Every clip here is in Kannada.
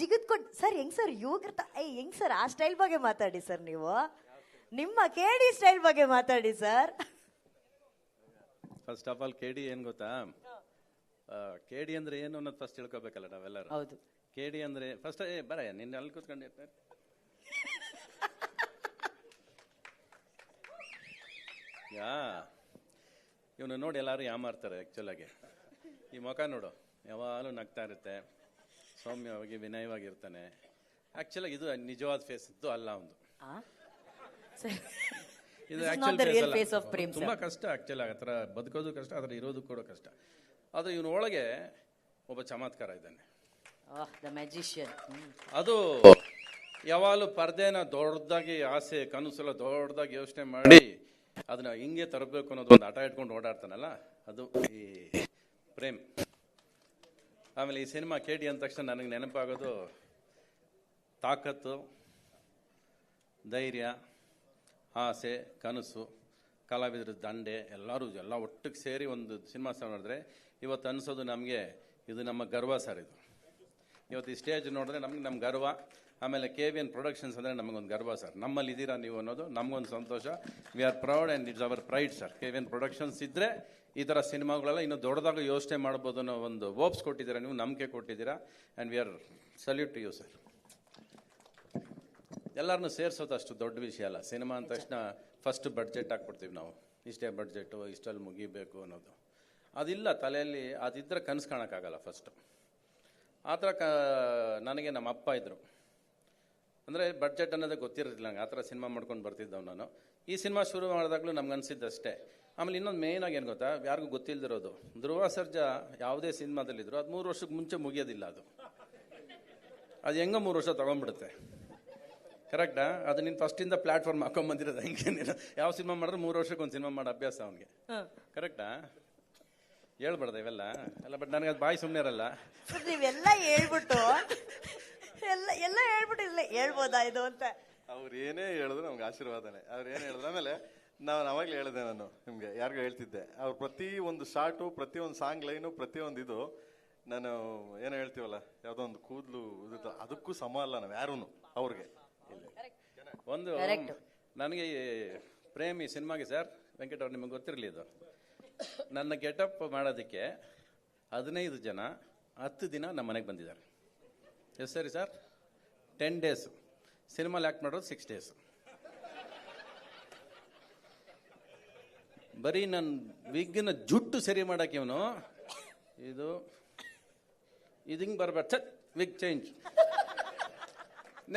ಜಿಗಿದ್ಕೊಂಡು ಸರ್ ಹೆಂಗ್ ಸರ್ ಯುವಕರ ಹೆಂಗ್ ಸರ್ ಆ ಸ್ಟೈಲ್ ಬಗ್ಗೆ ಮಾತಾಡಿ ಸರ್ ನೀವು. ನಿಮ್ಮ ಕೇಡಿ ಸ್ಟೈಲ್ ಬಗ್ಗೆ ಮಾತಾಡಿ ಸರ್. ಫಸ್ಟ್ ಆಫ್ ಆಲ್ ಕೇಡಿ ಏನ್ ಗೊತ್ತಾ, ಕೇಡಿ ಅಂದ್ರೆ ಏನು ಅನ್ನೋದು ಫಸ್ಟ್ ತಿಳ್ಕೊಬೇಕಲ್ಲ ನಾವೆಲ್ಲರೂ. ಹೌದು. ಕೇಡಿ ಅಂದ್ರೆ ಫಸ್ಟ್ ಬರ ನಿನ್ನ ಅಲ್ಲಿ ಕೂತ್ಕೊಂಡು ಇವನು ನೋಡಿ ಎಲ್ಲರೂ ಯಾಮಾರ್ತಾರೆ ಆಕ್ಚುಲ್ ಆಗಿ. ಈ ಮುಖ ನೋಡು ಯಾವಾಗಲೂ ನಗ್ತಾ ಇರುತ್ತೆ, ಸೌಮ್ಯವಾಗಿ ವಿನಯವಾಗಿರ್ತಾನೆ. ಆಕ್ಚುಲಾಗಿ ಇದು ನಿಜವಾದ ಫೇಸ್ ಇದ್ದು ಅಲ್ಲ ಒಂದು. ಇದು ಆಕ್ಚುಲ್ ತುಂಬಾ ಕಷ್ಟ. ಆಕ್ಚುಲ್ ಆತರ ಬದುಕೋದು ಕಷ್ಟ, ಅದ್ರ ಇರೋದು ಕೂಡ ಕಷ್ಟ. ಆದ್ರೆ ಇವನ ಒಳಗೆ ಒಬ್ಬ ಚಮತ್ಕಾರ ಇದ್ದಾನೆ, ಅದು ಯಾವಾಗಲೂ ಪರ್ದೆನ ದೊಡ್ಡದಾಗಿ ಆಸೆ ಕನಸೆಲ್ಲ ದೊಡ್ಡದಾಗಿ ಯೋಚನೆ ಮಾಡಿ ಅದನ್ನ ಹಿಂಗೆ ತರಬೇಕು ಅನ್ನೋದು ಒಂದು ಆಟ ಇಟ್ಕೊಂಡು ಓಡಾಡ್ತಾನಲ್ಲ, ಅದು ಈ ಪ್ರೇಮ್. ಆಮೇಲೆ ಈ ಸಿನಿಮಾ ಕೇಡಿ ಅಂದ ತಕ್ಷಣ ನನಗೆ ನೆನಪಾಗೋದು ತಾಕತ್ತು, ಧೈರ್ಯ, ಆಸೆ, ಕನಸು, ಕಲಾವಿದರ ದಂಡೆ ಎಲ್ಲ ಒಟ್ಟಿಗೆ ಸೇರಿ ಒಂದು ಸಿನಿಮಾ ನೋಡಿದ್ರೆ ಇವತ್ತು ಅನಿಸೋದು ನಮಗೆ ಇದು ನಮ್ಮ ಗರ್ವ ಸರ್. ಇದು ಇವತ್ತು ಈ ಸ್ಟೇಜ್ ನೋಡಿದ್ರೆ ನಮ್ಮ ಗರ್ವ. ಆಮೇಲೆ KVN ಪ್ರೊಡಕ್ಷನ್ಸ್ ಅಂದರೆ ನಮಗೊಂದು ಗರ್ವ ಸರ್. ನಮ್ಮಲ್ಲಿ ಇದ್ದೀರಾ ನೀವು ಅನ್ನೋದು ನಮಗೊಂದು ಸಂತೋಷ. We are proud and it's our pride sir. KVN productions ಇದ್ದರೆ ಈ ಥರ ಸಿನಿಮಾಗಳೆಲ್ಲ ಇನ್ನೂ ದೊಡ್ಡದಾಗಿ ಯೋಚನೆ ಮಾಡ್ಬೋದು ಅನ್ನೋ ಒಂದು ಹೋಪ್ಸ್ ಕೊಟ್ಟಿದ್ದೀರಾ, ನೀವು ನಂಬಿಕೆ ಕೊಟ್ಟಿದ್ದೀರಾ. And we are salute to you sir. ಎಲ್ಲರನ್ನೂ ಸೇರಿಸೋದು ಅಷ್ಟು ದೊಡ್ಡ ವಿಷಯ ಅಲ್ಲ. ಸಿನಿಮಾ ಅಂದ ತಕ್ಷಣ ಫಸ್ಟ್ ಬಡ್ಜೆಟ್ ಹಾಕ್ಬಿಡ್ತೀವಿ ನಾವು, ಇಷ್ಟೇ ಬಡ್ಜೆಟು, ಇಷ್ಟಲ್ಲಿ ಮುಗಿಬೇಕು ಅನ್ನೋದು. ಅದಿಲ್ಲ ತಲೆಯಲ್ಲಿ, ಅದಿದ್ದರೆ ಕನಸು ಕಾಣೋಕ್ಕಾಗಲ್ಲ ಫಸ್ಟು. ಆ ಥರ ನನಗೆ ನಮ್ಮ ಅಪ್ಪ ಇದ್ದರು. ಅಂದರೆ ಬಡ್ಜೆಟ್ ಅನ್ನೋದೇ ಗೊತ್ತಿರೋದಿಲ್ಲ ನಂಗೆ. ಆ ಥರ ಸಿನಿಮಾ ಮಾಡ್ಕೊಂಡು ಬರ್ತಿದ್ದವು ನಾನು. ಈ ಸಿನಿಮಾ ಶುರು ಮಾಡಿದಾಗಲೂ ನಮ್ಗೆ ಅನಿಸಿದ್ದಷ್ಟೇ. ಆಮೇಲೆ ಇನ್ನೊಂದು ಮೇಯ್ನಾಗಿ ಏನು ಗೊತ್ತಾ, ಯಾರಿಗೂ ಗೊತ್ತಿಲ್ಲದಿರೋದು, ಧ್ರುವ ಸರ್ಜಾ ಯಾವುದೇ ಸಿನಿಮಾದಲ್ಲಿದ್ದರು ಅದು 3 ವರ್ಷಕ್ಕೆ ಮುಂಚೆ ಮುಗಿಯೋದಿಲ್ಲ. ಅದು ಹೆಂಗೋ 3 ವರ್ಷ ತೊಗೊಂಡ್ಬಿಡುತ್ತೆ. ಕರೆಕ್ಟಾ? ಅದು ನೀನು ಫಸ್ಟಿಂದ ಪ್ಲಾಟ್ಫಾರ್ಮ್ ಹಾಕೊಂಬಂದಿರೋದು. ಹೆಂಗೆ ನೀನು ಯಾವ ಸಿನಿಮಾ ಮಾಡಿದ್ರೆ 3 ವರ್ಷಕ್ಕೆ ಒಂದು ಸಿನಿಮಾ ಮಾಡೋ ಅಭ್ಯಾಸ ಅವನಿಗೆ. ಕರೆಕ್ಟಾ? ಹೇಳ್ಬಾರ್ದ ಇವೆಲ್ಲ ಅಲ್ಲ, ಬಟ್ ನನಗೆ ಅದು ಬಾಯಿ ಸುಮ್ಮನೆ ಇರಲ್ಲ. ನೀವೆಲ್ಲ ಹೇಳ್ಬಿಟ್ಟು ಎಲ್ಲ ಹೇಳ್ಬಿಟ್ಟು ಇಲ್ಲ ಹೇಳ್ಬೋದಾ ಇದು ಅಂತ. ಅವ್ರು ಏನೇ ಹೇಳಿದ್ರು ನಮ್ಗೆ ಆಶೀರ್ವಾದನೆ. ಅವ್ರು ಏನು ಹೇಳಿದ್ರು. ಆಮೇಲೆ ನಾನು ಅವಾಗಲೇ ಹೇಳಿದೆ, ನಾನು ನಿಮಗೆ ಯಾರಿಗೂ ಹೇಳ್ತಿದ್ದೆ, ಅವ್ರು ಪ್ರತಿ ಒಂದು ಶಾರ್ಟು, ಪ್ರತಿಯೊಂದು ಸಾಂಗ್ ಲೈನು, ಪ್ರತಿಯೊಂದು ಇದು ನಾನು ಏನೋ ಹೇಳ್ತೀವಲ್ಲ, ಯಾವುದೋ ಒಂದು ಕೂದಲು ಇದು ಅದಕ್ಕೂ ಸಮ ಅಲ್ಲ ನಾವು ಯಾರೂ ಅವ್ರಿಗೆ. ಒಂದು ನನಗೆ ಪ್ರೇಮ್ ಈ ಸಿನಿಮಾಗೆ ಸರ್ ವೆಂಕಟ್ ಅವ್ರು ನಿಮಗೆ ಗೊತ್ತಿರಲಿ, ಇದು ನನ್ನ ಗೆಟಪ್ ಮಾಡೋದಕ್ಕೆ 15 ಜನ 10 ದಿನ ನಮ್ಮ ಮನೆಗೆ ಬಂದಿದ್ದಾರೆ. ಎಸ್ ಸರಿ ಸರ್, 10 ಡೇಸ್. ಸಿನಿಮಾಲಿ ಆ್ಯಕ್ಟ್ ಮಾಡೋದು 6 ಡೇಸ್. ಬರೀ ನನ್ನ ವಿಗ್ಗಿನ ಜುಟ್ಟು ಸರಿ ಮಾಡೋಕ್ಕೆ ಇವನು ಇದು ಹಿಂಗೆ ಬರ್ಬಾರ್ದು ಸರ್, ವಿಗ್ ಚೇಂಜ್.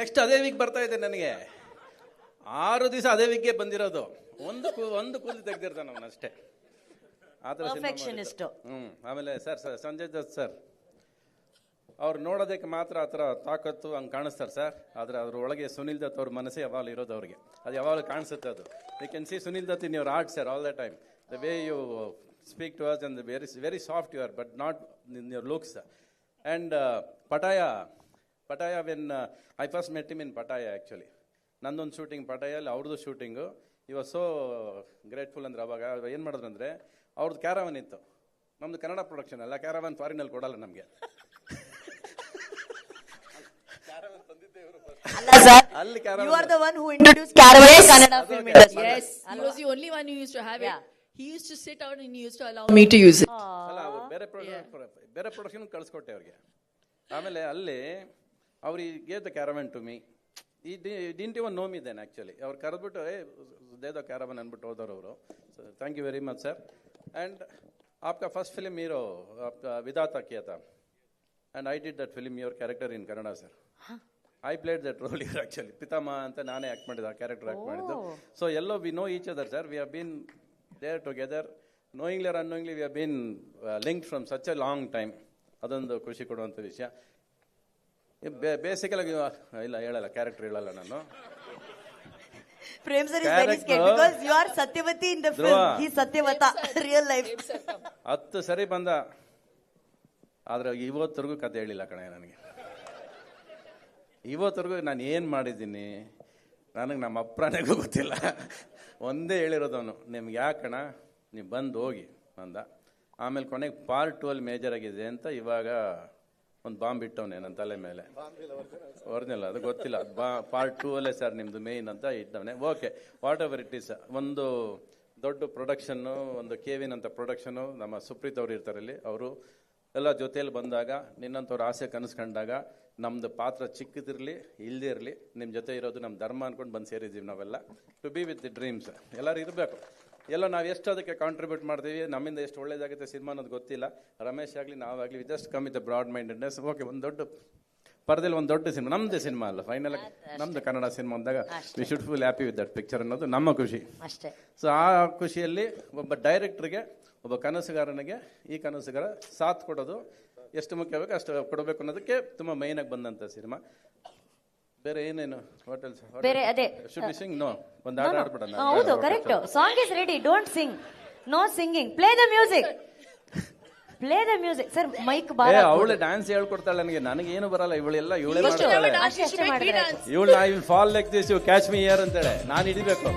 ನೆಕ್ಸ್ಟ್ ಅದೇ ವಿಗ್ ಬರ್ತಾ ಇದೆ ನನಗೆ. 6 ದಿವಸ ಅದೇ ವಿಗ್ಗೆ ಬಂದಿರೋದು. ಒಂದು ಕೂದಲು ತೆಗ್ದಿರ್ತಾನೆ ಅವನು ಅಷ್ಟೇ. ಆ ಥರ ಸಿನಿಮಾ. ಆಮೇಲೆ ಸರ್ ಸಂಜಯ್ ದತ್ ಸರ್ ಅವ್ರು ನೋಡೋದಕ್ಕೆ ಮಾತ್ರ ಆ ಥರ ತಾಕತ್ತು ಹಂಗೆ ಕಾಣಿಸ್ತಾರೆ ಸರ್. ಆದರೆ ಅದ್ರ ಒಳಗೆ ಸುನಿಲ್ ದತ್ ಅವ್ರ ಮನಸ್ಸೇ ಯಾವಾಗಲೂ ಇರೋದು ಅವ್ರಿಗೆ. ಅದು ಯಾವಾಗಲೂ ಕಾಣಿಸುತ್ತೆ. ಅದು you can see Sunil Dutt in your art sir all the time. The way you speak to us and very soft you are, but not in your looks. And Pattaya when I first met him in Pattaya. Actually ನಂದೊಂದು ಶೂಟಿಂಗ್ ಪಟಾಯಲ್ಲಿ, ಅವ್ರದ್ದು shooting. You was so grateful. ಅಂದ್ರೆ ಅವಾಗ ಏನು ಮಾಡಿದ್ರು ಅಂದರೆ, ಅವ್ರದ್ದು ಕ್ಯಾರವನ್ ಇತ್ತು, ನಮ್ಮದು ಕನ್ನಡ ಪ್ರೊಡಕ್ಷನ್ ಅಲ್ಲ. ಕ್ಯಾರವನ್ ಫಾರಿನಲ್ಲಿ ಕೊಡಲ್ಲ ನಮಗೆ. ಅಲ್ಲಿ you are the one who introduced Caravan to Kannada film industry. Yes, he was the only one who used to have it. He used to sit out and he used to allow me to use it. ಅಲ್ಲ, ಬೇರೆ ಪ್ರೊಡಕ್ಷನ್ ಕಳಿಸ್ಕೊಟ್ಟೆ ಅವ್ರಿಗೆ. ಆಮೇಲೆ ಅಲ್ಲಿ ಅವ್ರಿಗೆ gave the caravan to me. He didn't even know me then actually. ಅವ್ರು ಕರೆದ್ಬಿಟ್ಟು ದೇ ದ ಕ್ಯಾರವನ್ ಅಂದ್ಬಿಟ್ಟು ಹೋದವ್ರು ಅವರು. So thank you very much sir. And आपका फर्स्ट फिल्म हीरो विधाता किया था, and I did that film your character in Kannada sir. I played that role here actually. Pitama anta naane act madida, character act madiddu. So yellow we know each other sir. We have been there together, knowingly or unknowingly we have been linked from such a long time. ಅದೊಂದು ಖುಷಿ ಕೊಡುವಂಥ ವಿಷಯ. ಬೇಸಿಕಲ್ ಆಗಿ ಇಲ್ಲ ಹೇಳಲ್ಲ, ಕ್ಯಾರೆಕ್ಟರ್ ಹೇಳಲ್ಲ ನಾನು. Prem sir is very scared because you are Satyavati in the film. He is Satyavata real life. 10 ಸರಿ ಬಂದ, ಆದ್ರೆ ಇವತ್ತರೆಗೂ ಕತೆ ಹೇಳಿಲ್ಲ ಕಣೆ ನನಗೆ. ಇವತ್ತರೆಗೂ ನಾನು ಏನು ಮಾಡಿದ್ದೀನಿ ನನಗೆ ನಮ್ಮ ಅಪ್ಪನಿಗೂ ಗೊತ್ತಿಲ್ಲ. ಒಂದೇ ಹೇಳಿರೋದವನು, ನಿಮ್ಗೆ ಯಾಕಣ ನೀವು ಬಂದು ಹೋಗಿ ಅಂದ. ಆಮೇಲೆ ಕೊನೆಗೆ ಪಾರ್ಟ್ 2 ಮೇಜರ್ ಆಗಿದೆ ಅಂತ ಇವಾಗ ಒಂದು ಬಾಂಬ್ ಇಟ್ಟವನೆ ನನ್ನ ತಲೆ ಮೇಲೆ. ಒರಿಜಿನಲ್ ಅದು ಗೊತ್ತಿಲ್ಲ, ಪಾರ್ಟ್ 2 ಅಲ್ಲೇ ಸರ್ ನಿಮ್ದು ಮೇಯ್ನ್ ಅಂತ ಇಟ್ಟವನೆ. Okay, whatever it is. ಒಂದು ದೊಡ್ಡ ಪ್ರೊಡಕ್ಷನ್ನು, ಒಂದು ಕೆವಿನ್ ಅಂತ ಪ್ರೊಡಕ್ಷನು, ನಮ್ಮ ಸುಪ್ರೀತ್ ಅವ್ರು ಇರ್ತಾರೆ ಇಲ್ಲಿ, ಅವರು ಎಲ್ಲ ಜೊತೆಯಲ್ಲಿ ಬಂದಾಗ, ನಿನ್ನಂಥವ್ರ ಆಸೆ ಕನಸ್ಕೊಂಡಾಗ, ನಮ್ದು ಪಾತ್ರ ಚಿಕ್ಕದಿರಲಿ ಇಲ್ಲದೇ ಇರಲಿ, ನಿಮ್ಮ ಜೊತೆ ಇರೋದು ನಮ್ಮ ಧರ್ಮ ಅನ್ಕೊಂಡು ಬಂದು ಸೇರಿದ್ದೀವಿ ನಾವೆಲ್ಲ. To be with the dreams ಎಲ್ಲರೂ ಇರಬೇಕು. ಎಲ್ಲ ನಾವು ಎಷ್ಟು ಅದಕ್ಕೆ ಕಾಂಟ್ರಿಬ್ಯೂಟ್ ಮಾಡ್ತೀವಿ, ನಮ್ಮಿಂದ ಎಷ್ಟು ಒಳ್ಳೇದಾಗುತ್ತೆ ಸಿನಿಮಾ ಅನ್ನೋದು ಗೊತ್ತಿಲ್ಲ. ರಮೇಶ್ ಆಗಲಿ ನಾವಾಗಲಿ we just come with broad mindedness. Okay, ಒಂದು ದೊಡ್ಡ ಪರದೆಯಲ್ಲಿ ಒಂದು ದೊಡ್ಡ ಸಿನಿಮಾ, ನಮ್ಮದೇ ಸಿನಿಮಾ ಅಲ್ಲ, ಫೈನಲ್ ಆಗಿ ನಮ್ಮದು ಕನ್ನಡ ಸಿನಿಮಾ ಅಂದಾಗ we should feel happy with that picture ಅನ್ನೋದು ನಮ್ಮ ಖುಷಿ ಅಷ್ಟೇ. ಸೊ ಆ ಖುಷಿಯಲ್ಲಿ ಒಬ್ಬ ಡೈರೆಕ್ಟ್ರಿಗೆ, ಒಬ್ಬ ಕನಸುಗಾರನಿಗೆ ಈ ಕನಸುಗಾರ ಸಾಥ್ ಕೊಡೋದು ಎಷ್ಟು ಮುಖ್ಯ ಬೇಕು ಅಷ್ಟು ಕೊಡಬೇಕು ಅನ್ನೋದಕ್ಕೆ ತುಂಬ ಮೈನಾಗಿ ಬಂದಂಥ ಸಿನಿಮಾ. ಬೇರೆ ಏನೇನು ಹೋಟೆಲ್ಸ್ ಬೇರೆ ಅದೇ ಶುಡ್ ಬಿ ಸಿಂಗ್? ನೋ, ಒಂದು ಹಾಡು ಆಡ್ಬಿಡೋಣ. ಹೌದು, correct. Song is ready, don't sing, no singing, play the music, play the music. Sir mic ಬಾರ. ಅವಳೆ ಡ್ಯಾನ್ಸ್ ಹೇಳ್ಕೊಡ್ತಾಳೆ ನನಗೆ, ನನಗೇನು ಬರಲ್ಲ, ಇವಳೆಲ್ಲ ಇವಳೇ You should have a ಮಾಡ್ತಾಳೆ. dance, you should make me dance. ಇವಳು I will fall like this you catch me here ಅಂತೇಳೆ ನಾನು ಹಿಡಿಬೇಕು.